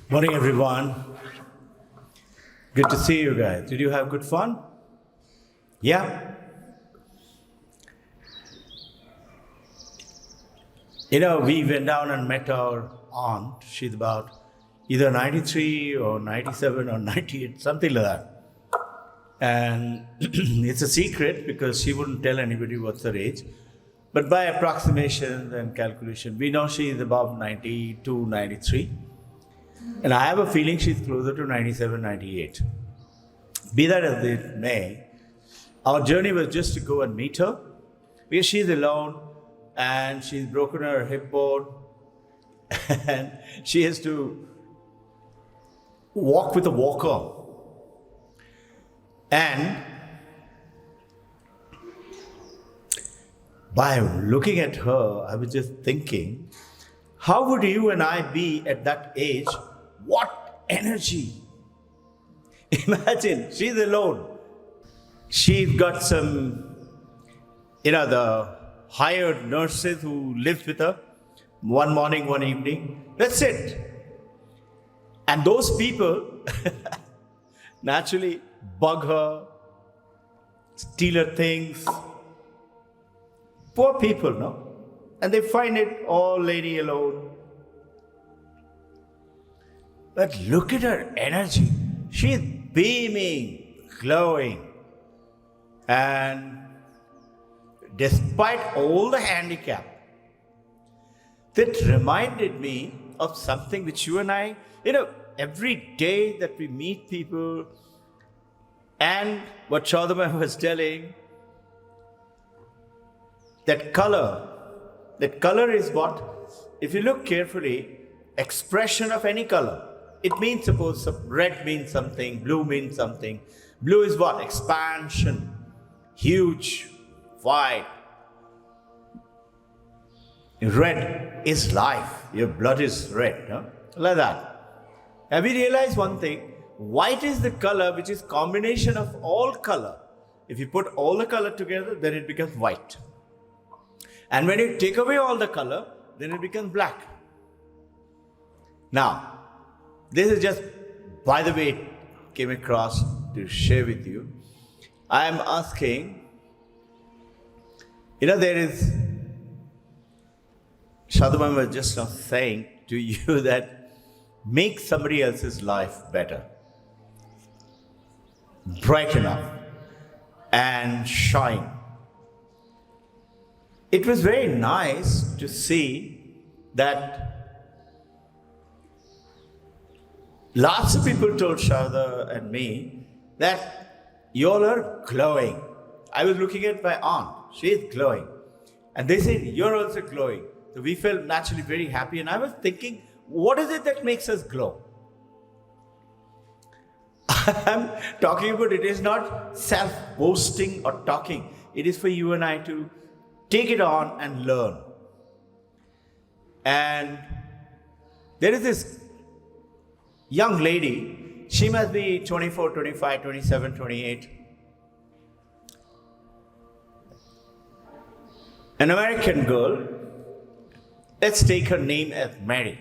Morning, everyone. Good to see you guys. Did you have good fun? Yeah. We went down and met our aunt. She's about either 93 or 97 or 98, something like that. And it's a secret because she wouldn't tell anybody what's her age. But by approximation and calculation, we know she is above 92, 93. And I have a feeling she's closer to 97, 98. Be that as it may, our journey was just to go and meet her because she's alone and she's broken her hip bone and she has to walk with a walker. And by looking at her, I was just thinking, how would you and I be at that age? What energy! Imagine, she's alone. She's got some, the hired nurses who live with her one morning, one evening. That's it. And those people naturally bug her, steal her things. Poor people, no? And they find it all lady alone. But look at her energy. She's beaming, glowing. And despite all the handicap, that reminded me of something which you and I, every day that we meet people, and what Chaudhary was telling, that color is what? If you look carefully, expression of any color. It means, suppose red means something, blue means something. Blue is what? Expansion, huge, wide. Red is life. Your blood is red, no? Like that. Have you realized one thing? White is the color which is combination of all color. If you put all the color together, then it becomes white. And when you take away all the color, then it becomes black. Now, this is just, by the way, came across to share with you. I am asking, there is, Shadhaman was just now saying to you that make somebody else's life better, bright enough, and shine. It was very nice to see that lots of people told Shada and me that you all are glowing. I was looking at my aunt. She is glowing. And they said, you're also glowing. So we felt naturally very happy. And I was thinking, what is it that makes us glow? I'm talking about it is not self-boasting or talking. It is for you and I to take it on and learn. And there is this young lady, she must be 24, 25, 27, 28. An American girl, let's take her name as Mary.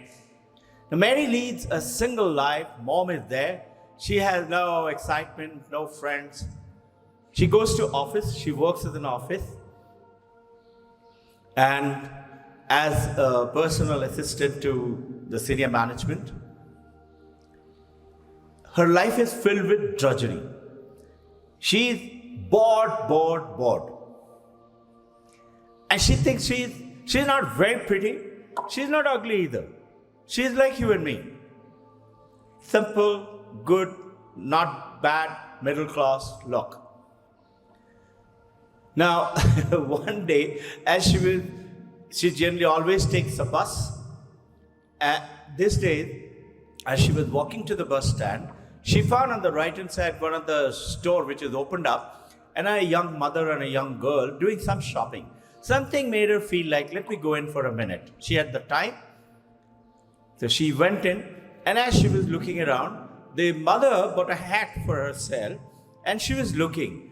Now, Mary leads a single life. Mom is there. She has no excitement, no friends. She goes to office. She works in an office. And as a personal assistant to the senior management, her life is filled with drudgery. She is bored. And she thinks she's not very pretty. She's not ugly either. She's like you and me. Simple, good, not bad, middle class look. Now, one day, as she generally always takes a bus. This day, as she was walking to the bus stand, she found on the right-hand side one of the store which is opened up, and a young mother and a young girl doing some shopping. Something made her feel like, let me go in for a minute. She had the time. So she went in, and as she was looking around, the mother bought a hat for herself, and she was looking.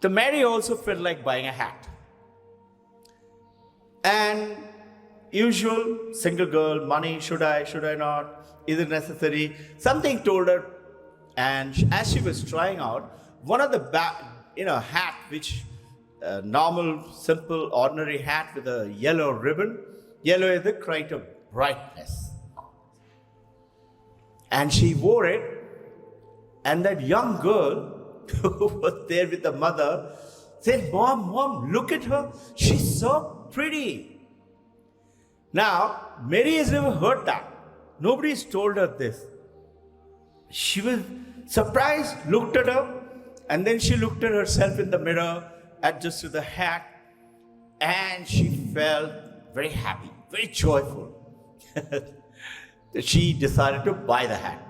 So Mary also felt like buying a hat. And usual single girl, money, should I not? is it necessary? Something told her, and as she was trying out, one of the hat, which normal, simple, ordinary hat with a yellow ribbon. Yellow is the crate of brightness. And she wore it, and that young girl who was there with the mother said, Mom, look at her. She's so pretty. Now, Mary has never heard that. Nobody's told her this. She was surprised, looked at her, and then she looked at herself in the mirror, adjusted the hat, and she felt very happy, very joyful. She decided to buy the hat.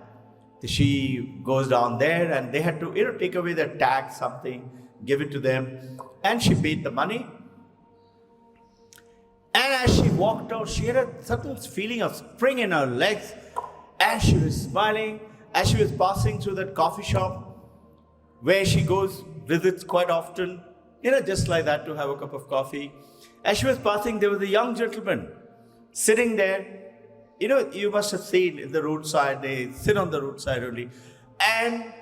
She goes down there, and they had to take away the tag, something, give it to them, and she paid the money. And as she walked out, she had a certain feeling of spring in her legs, and she was smiling as she was passing through that coffee shop where she visits quite often, just like that, to have a cup of coffee. As she was passing, there was a young gentleman sitting there. You must have seen the roadside, they sit on the roadside only. And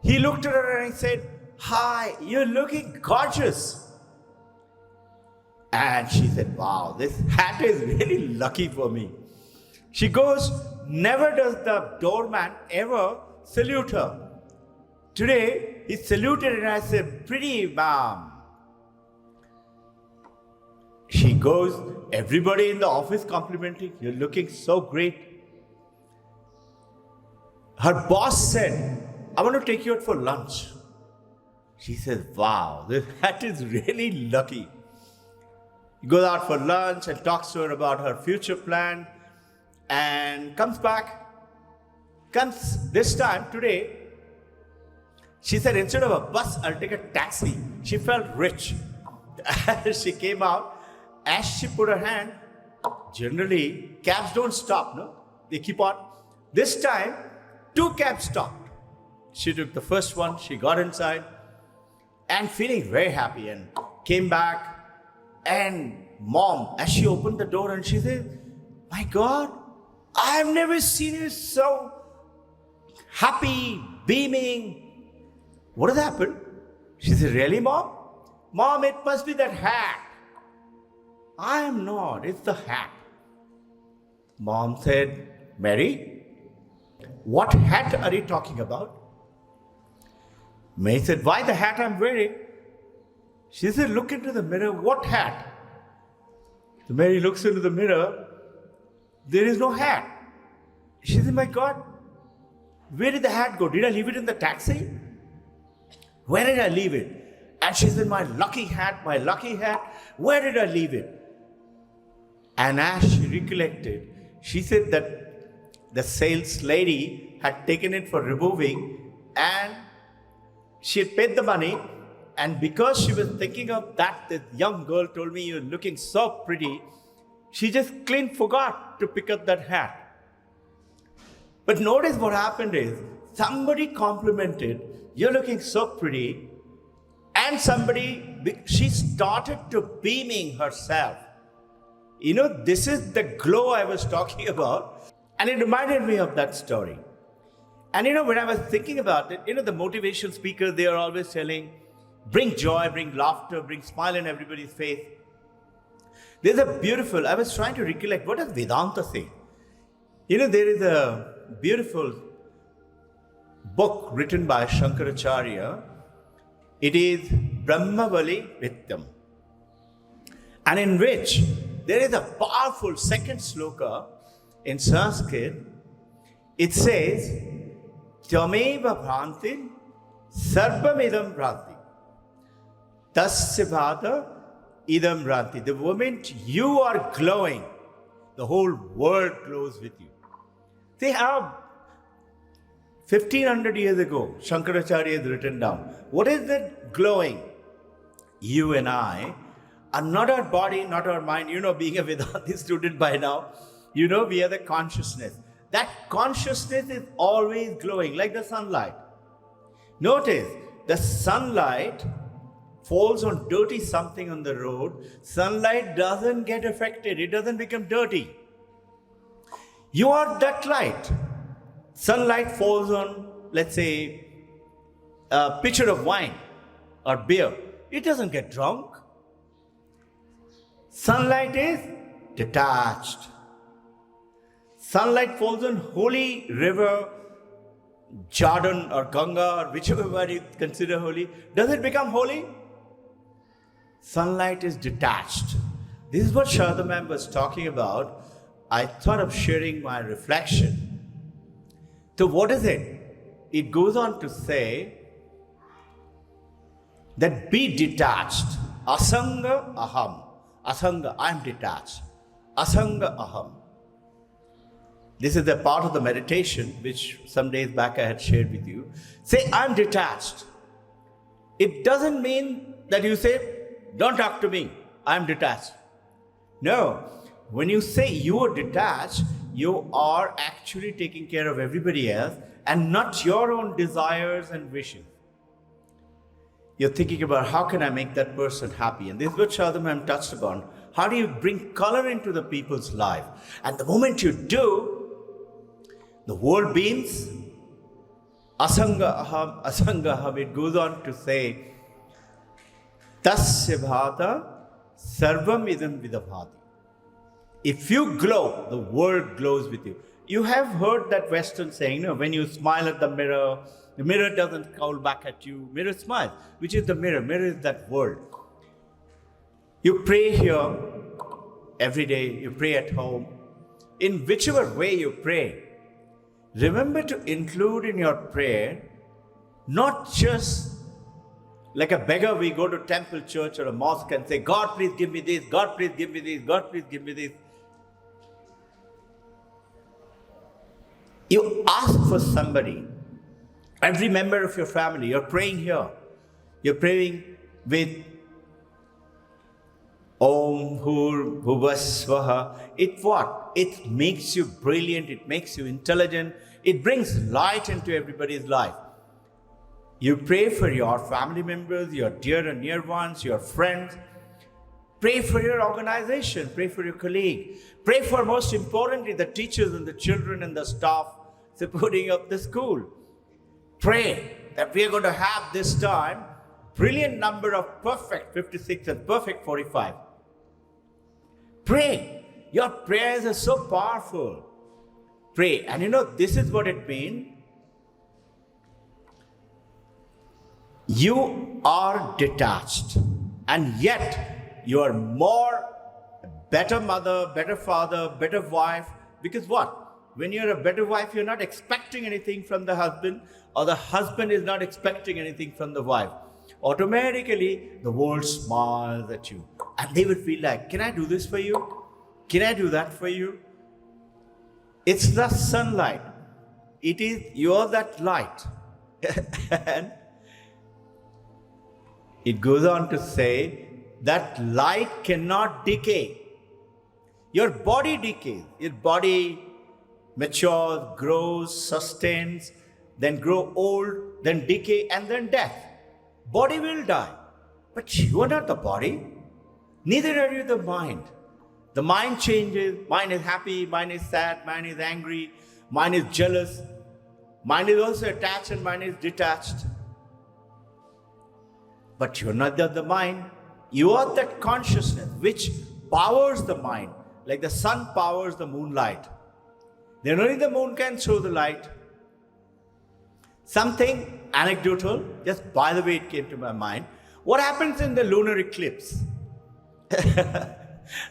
he looked at her and he said, "Hi, you're looking gorgeous." And she said, "Wow, this hat is really lucky for me." She goes, never does the doorman ever salute her. Today, he saluted and I said, "Pretty ma'am." She goes, everybody in the office complimenting, "You're looking so great." Her boss said, "I want to take you out for lunch." She says, "Wow, this hat is really lucky." He goes out for lunch and talks to her about her future plan and comes this time today. She said, "Instead of a bus, I'll take a taxi." She felt rich. As she came out, as she put her hand, generally cabs don't stop, no? They keep on. This time, 2 cabs stopped. She took the first one, she got inside, and feeling very happy, and came back. And Mom, as she opened the door, and she said, "My God, I've never seen you so happy, beaming. What has happened?" She said, "Really, Mom?" "Mom, it must be that hat." "I am not, it's the hat." Mom said, "Mary, what hat are you talking about?" Mary said, "Why, the hat I'm wearing." She said, "Look into the mirror, what hat?" So Mary looks into the mirror, there is no hat. She said, "My God, where did the hat go? Did I leave it in the taxi? Where did I leave it?" And she said, my lucky hat, where did I leave it?" And as she recollected, she said that the sales lady had taken it for removing, and she had paid the money. And because she was thinking of that, the young girl told me, "You're looking so pretty," she just clean forgot to pick up that hat. But notice what happened is, somebody complimented, "You're looking so pretty," and she started to beaming herself. This is the glow I was talking about. And it reminded me of that story. And when I was thinking about it, the motivation speakers, they are always telling, bring joy, bring laughter, bring smile in everybody's face. I was trying to recollect, what does Vedanta say? There is a beautiful book written by Shankaracharya. It is Brahmavali Vityam. And in which there is a powerful second sloka in Sanskrit. It says, Tameva Bhrantin Sarvamidam Bhranti. Tasya Bhata Idam Bhranti. The moment you are glowing, the whole world glows with you. See how 1500 years ago, Shankaracharya has written down. What is that glowing? You and I are not our body, not our mind. Being a Vedanta student by now, we are the consciousness. That consciousness is always glowing like the sunlight. Notice, the sunlight falls on dirty something on the road. Sunlight doesn't get affected. It doesn't become dirty. You are that light. Sunlight falls on, let's say, a pitcher of wine or beer. It doesn't get drunk. Sunlight is detached. Sunlight falls on holy river, Jordan or Ganga or whichever one you consider holy. Does it become holy? Sunlight is detached. This is what Sharda Ma'am was talking about. I thought of sharing my reflection. So what is it? It goes on to say that be detached. Asanga aham. Asanga, I am detached. Asanga aham. This is the part of the meditation which some days back I had shared with you. Say, I am detached. It doesn't mean that you say, don't talk to me, I am detached. No, when you say you are detached, you are actually taking care of everybody else and not your own desires and wishes. You're thinking about how can I make that person happy? And this is what Sharda Ma'am touched upon. How do you bring color into the people's life? And the moment you do, the world beams. Asanga aham. It goes on to say, Tasya bhata sarvam idam vidabhati. If you glow, the world glows with you. You have heard that Western saying, when you smile at the mirror doesn't scowl back at you. Mirror smiles. Which is the mirror? Mirror is that world. You pray here every day. You pray at home. In whichever way you pray, remember to include in your prayer not just like a beggar, we go to temple, church or a mosque and say, God, please give me this. God, please give me this. God, please give me this. You ask for somebody. Every member of your family, you're praying here. You're praying with Om Hur Bhuvasvaha. It what? It makes you brilliant. It makes you intelligent. It brings light into everybody's life. You pray for your family members, your dear and near ones, your friends. Pray for your organization. Pray for your colleague. Pray for, most importantly, the teachers and the children and the staff supporting up the school. Pray that we are going to have this time brilliant number of perfect 56 and perfect 45. Pray. Your prayers are so powerful. Pray. And this is what it means. You are detached, and yet you are more better mother, better father, better wife. Because what? When you're a better wife, you're not expecting anything from the husband, or the husband is not expecting anything from the wife. Automatically, the world smiles at you, and they will feel like, can I do this for you? Can I do that for you? It's the sunlight. You're that light. And it goes on to say that light cannot decay. Your body decays. Your body matures, grows, sustains, then grow old, then decay, and then death. Body will die. But you are not the body. Neither are you the mind. The mind changes. Mind is happy, mind is sad, mind is angry, mind is jealous. Mind is also attached and mind is detached. But you're not the mind. You are that consciousness which powers the mind. Like the sun powers the moonlight. Then only the moon can show the light. Something anecdotal, just by the way it came to my mind. What happens in the lunar eclipse?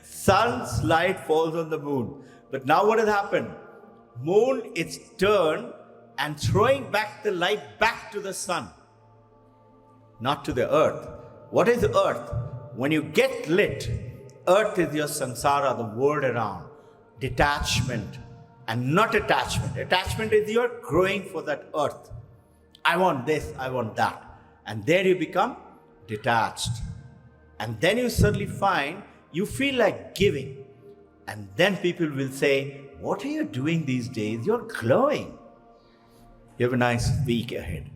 Sun's light falls on the moon. But now what has happened? Moon is turned and throwing back the light back to the sun. Not to the earth. What is earth? When you get lit, earth is your samsara, the world around. Detachment and not attachment. Attachment is your growing for that earth. I want this, I want that. And there you become detached. And then you suddenly find you feel like giving. And then people will say, what are you doing these days? You're glowing. You have a nice week ahead.